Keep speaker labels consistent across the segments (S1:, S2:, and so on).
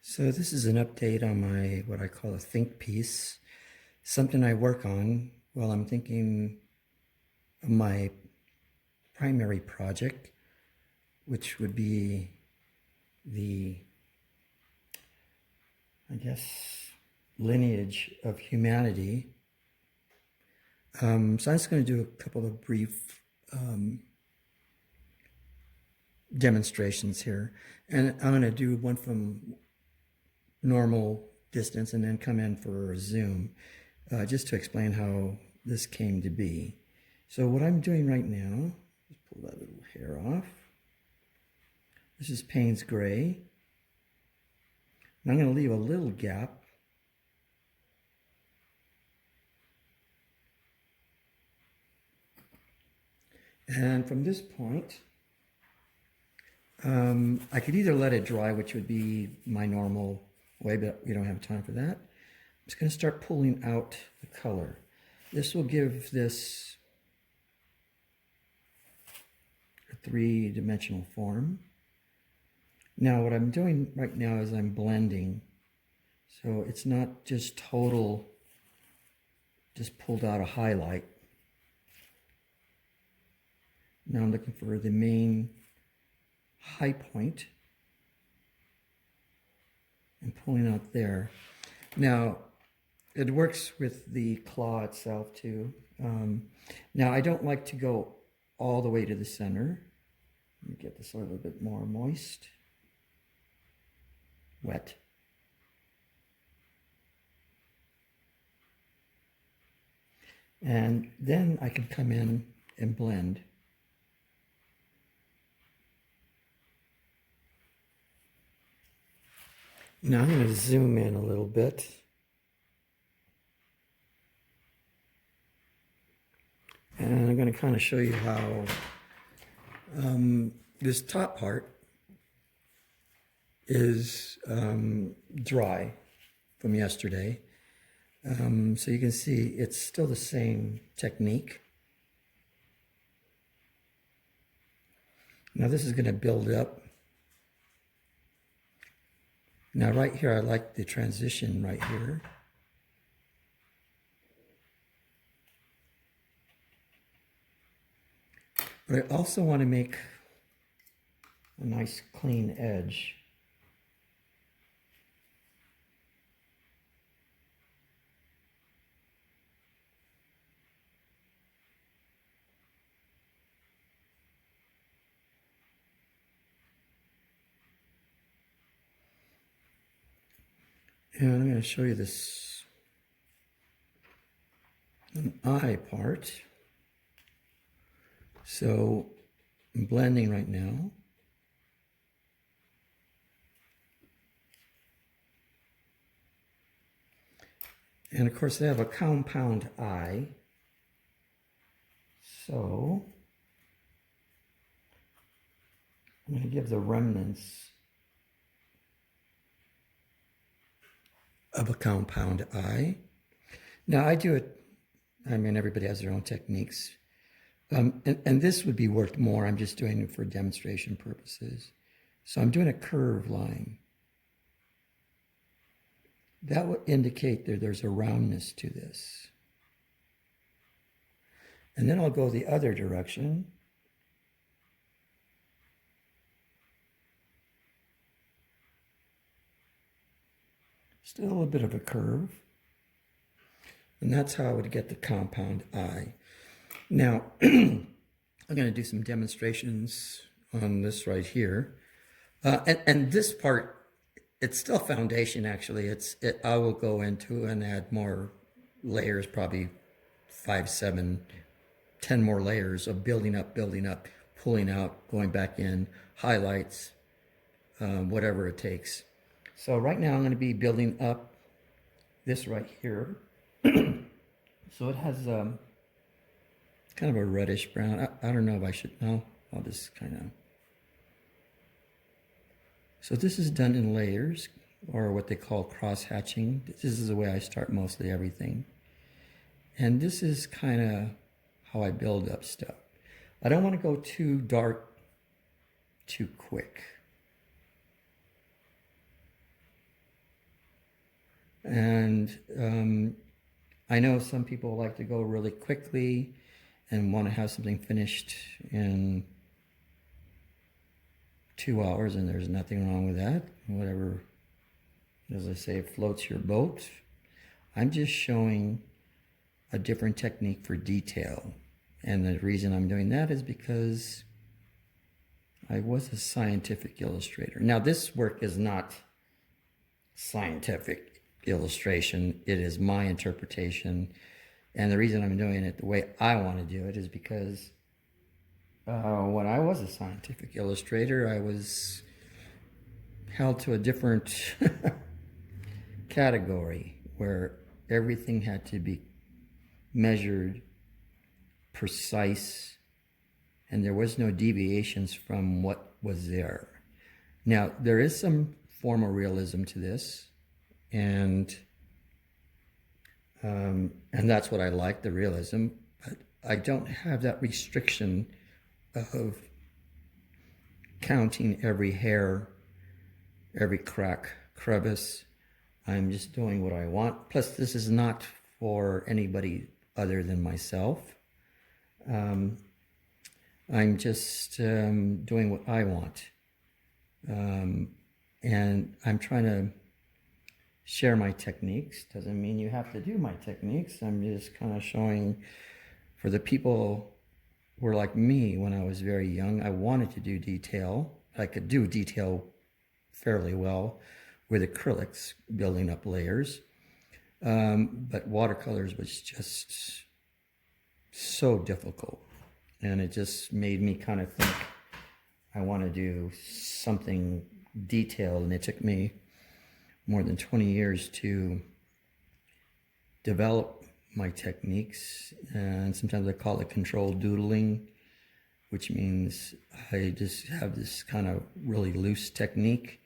S1: So this is an update on my, what I call a think piece, something I work on while I'm thinking of my primary project, which would be the, I guess, lineage of humanity. So I'm just going to do a couple of brief demonstrations here. And I'm going to do one from normal distance and then come in for a zoom, just to explain how this came to be. So what I'm doing right now, just pull that little hair off. This is Payne's Gray. And I'm going to leave a little gap. And from this point, I could either let it dry, which would be my normal way, but we don't have time for that. I'm just going to start pulling out the color. This will give this a three-dimensional form. Now what I'm doing right now is I'm blending. So it's not just total, just pulled out a highlight. Now I'm looking for the main high point and pulling out there. Now it works with the claw itself too. Now I don't like to go all the way to the center. Let me get this a little bit more moist, wet. And then I can come in and blend. Now I'm going to zoom in a little bit. And I'm going to kind of show you how this top part is dry from yesterday. So you can see it's still the same technique. Now this is going to build up. Now right here, I like the transition right here. But I also want to make a nice clean edge. And I'm going to show you this an eye part. So I'm blending right now. And of course they have a compound eye. So I'm going to give the remnants of a compound eye. Now I do it, I mean everybody has their own techniques. And this would be worth more. I'm just doing it for demonstration purposes. So I'm doing a curve line. That would indicate that there's a roundness to this. And then I'll go the other direction. Still a bit of a curve. And that's how I would get the compound eye. Now, I'm going to do some demonstrations on this right here. And this part, it's still foundation actually. I will go into and add more layers, probably 5, 7, 10 more layers of building up, pulling out, going back in, highlights, whatever it takes. So right now I'm going to be building up this right here. So it has kind of a reddish brown. I don't know if I should, no, I'll just kind of. So this is done in layers, or what they call cross hatching. This is the way I start mostly everything. And this is kind of how I build up stuff. I don't want to go too dark too quick. And I know some people like to go really quickly and want to have something finished in 2 hours, and there's nothing wrong with that. Whatever, as I say, floats your boat. I'm just showing a different technique for detail. And the reason I'm doing that is because I was a scientific illustrator. Now, this work is not scientific illustration. It is my interpretation. And the reason I'm doing it the way I want to do it is because when I was a scientific illustrator, I was held to a different category where everything had to be measured, precise, and there was no deviations from what was there. Now, there is some formal realism to this, and that's what I like, the realism, but I don't have that restriction of counting every hair, every crack, crevice. I'm just doing what I want. Plus, this is not for anybody other than myself. I'm just doing what I want. And I'm trying to share my techniques. Doesn't mean you have to do my techniques. I'm just kind of showing for the people who were like me when I was very young. I wanted to do detail. I could do detail fairly well with acrylics, building up layers. But watercolors was just so difficult. And it just made me kind of think I want to do something detailed. And it took me more than 20 years to develop my techniques. And sometimes I call it controlled doodling, which means I just have this kind of really loose technique.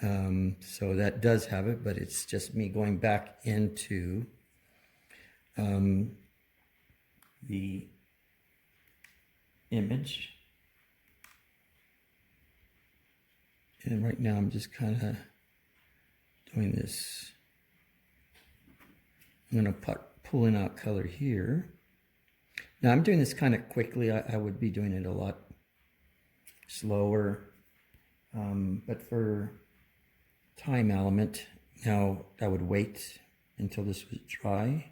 S1: So that does have it, but it's just me going back into the image. And right now I'm just kind of doing this. I'm going to pull in out color here. Now I'm doing this kind of quickly. I would be doing it a lot slower. But for time element, now I would wait until this was dry.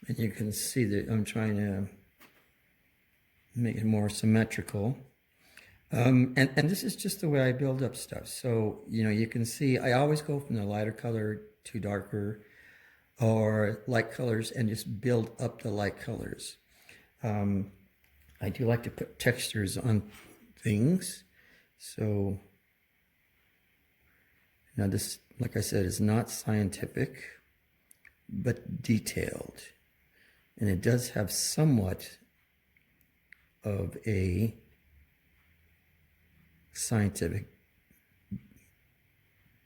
S1: And you can see that I'm trying to make it more symmetrical. And this is just the way I build up stuff. So, you know, you can see I always go from the lighter color to darker or light colors and just build up the light colors. I do like to put textures on things. So, now this, like I said, is not scientific, but detailed. And it does have somewhat of a scientific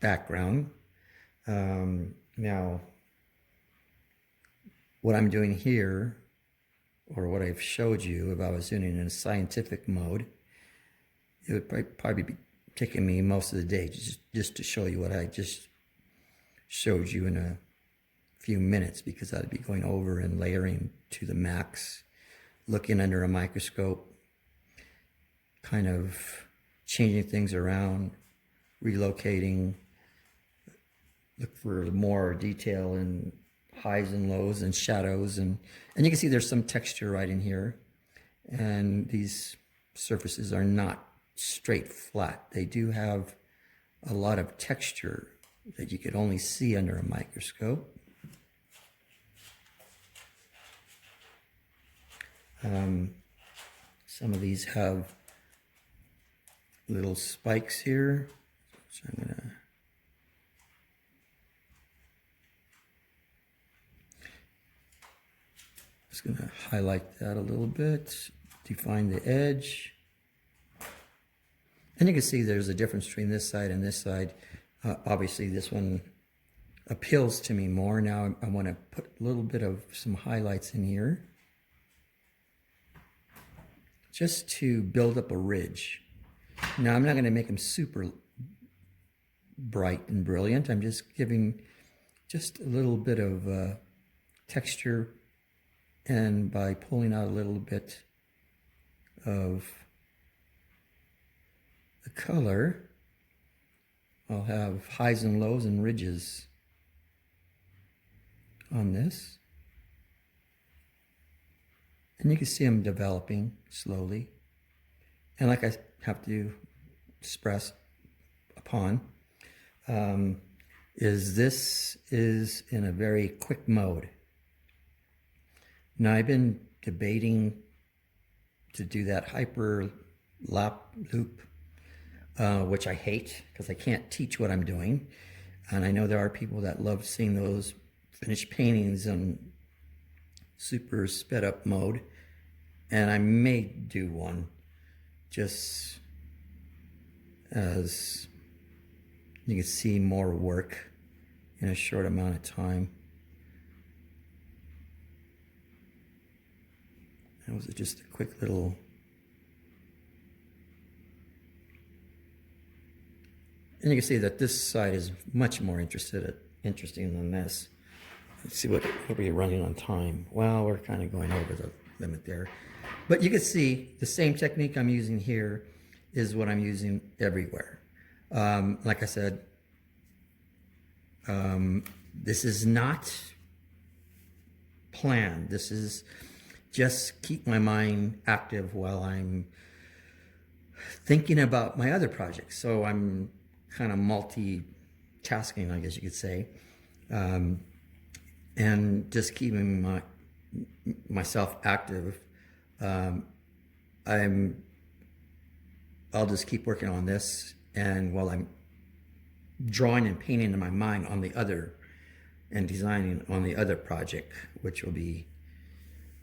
S1: background. Now, what I'm doing here, or what I've showed you, if I was doing it in a scientific mode, it would probably be taking me most of the day just to show you what I just showed you in a few minutes, because I'd be going over and layering to the max, looking under a microscope, kind of changing things around, relocating, look for more detail in highs and lows and shadows, and you can see there's some texture right in here, and these surfaces are not straight flat. They do have a lot of texture that you could only see under a microscope. Some of these have little spikes here, so I'm gonna highlight that a little bit, define the edge. And you can see there's a difference between this side and this side. Obviously this one appeals to me more. Now I want to put a little bit of some highlights in here, just to build up a ridge. Now I'm not going to make them super bright and brilliant. I'm just giving just a little bit of texture, and by pulling out a little bit of the color, I'll have highs and lows and ridges on this. And you can see them developing slowly. And like I have to express upon, this is in a very quick mode. Now I've been debating to do that hyper loop, which I hate because I can't teach what I'm doing. And I know there are people that love seeing those finished paintings in super sped up mode. And I may do one just as you can see more work in a short amount of time. That was just a quick little. And you can see that this side is much more interesting than this. Let's see what we're running on time. Well, we're kind of going over the limit there. But you can see the same technique I'm using here is what I'm using everywhere. Like I said, this is not planned. This is just keep my mind active while I'm thinking about my other projects. So I'm kind of multitasking, I guess you could say, and just keeping myself active. I'll just keep working on this, and while I'm drawing and painting in my mind on the other and designing on the other project, which will be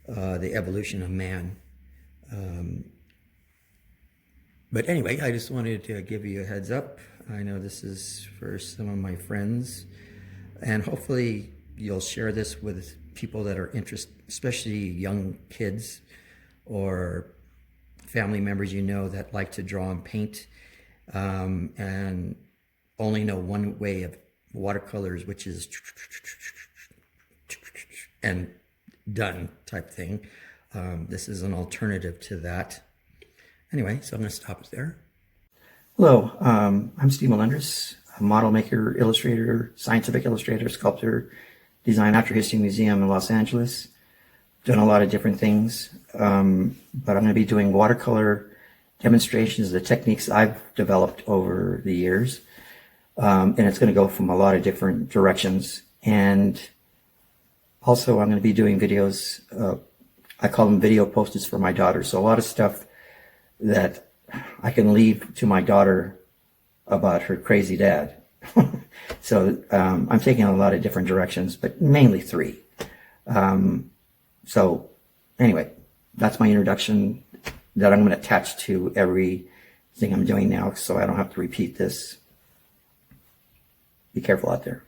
S1: the evolution of man. But anyway, I just wanted to give you a heads up. I know this is for some of my friends, and hopefully you'll share this with people that are interested, especially young kids or family members you know that like to draw and paint, and only know one way of watercolors, which is and done type thing. This is an alternative to that. Anyway, so I'm going to stop it there. Hello, I'm Steve Melendrez, a model maker, illustrator, scientific illustrator, sculptor, design natural history museum in Los Angeles. Done a lot of different things, but I'm going to be doing watercolor demonstrations of the techniques I've developed over the years. And it's going to go from a lot of different directions. And also I'm going to be doing videos, I call them video posters for my daughter. So a lot of stuff that I can leave to my daughter about her crazy dad. So I'm taking a lot of different directions, but mainly three. So anyway, that's my introduction that I'm going to attach to everything I'm doing now, so I don't have to repeat this. Be careful out there.